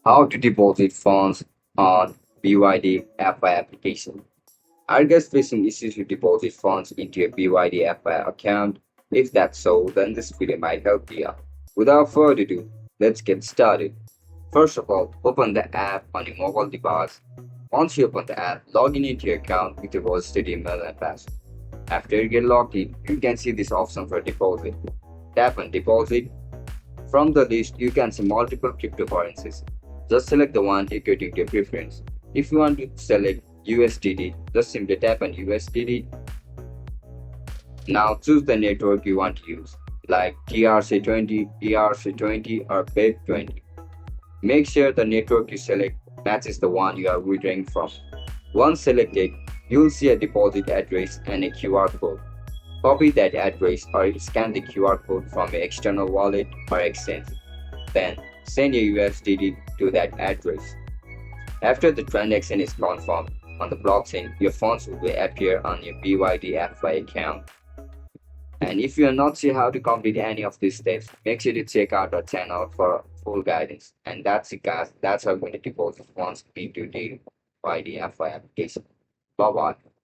How to deposit funds on BYDFi application. Are you guys facing issues to deposit funds into your BYDFi account? If that's so, then this video might help you out. Without further ado, let's get started. First of all, open the app on your mobile device. Once you open the app, log in into your account with your registered email and password. After you get logged in, you can see this option for deposit. Tap on deposit. From the list, you can see multiple cryptocurrencies. Just select the one equating to your preference. If you want to select USDT, just simply tap on USDT. Now choose the network you want to use, like TRC20, ERC20, or BEP20. Make sure the network you select matches the one you are withdrawing from. Once selected, you will see a deposit address and a QR code. Copy that address or scan the QR code from your external wallet or exchange. Then send your USDT to that address. After the transaction is confirmed on the blockchain, your funds will appear on your BYDFi account. And if you are not sure how to complete any of these steps, make sure to check out our channel for full guidance. And that's it, guys. That's how I'm going to deposit funds into the BYDFi application. Bye bye.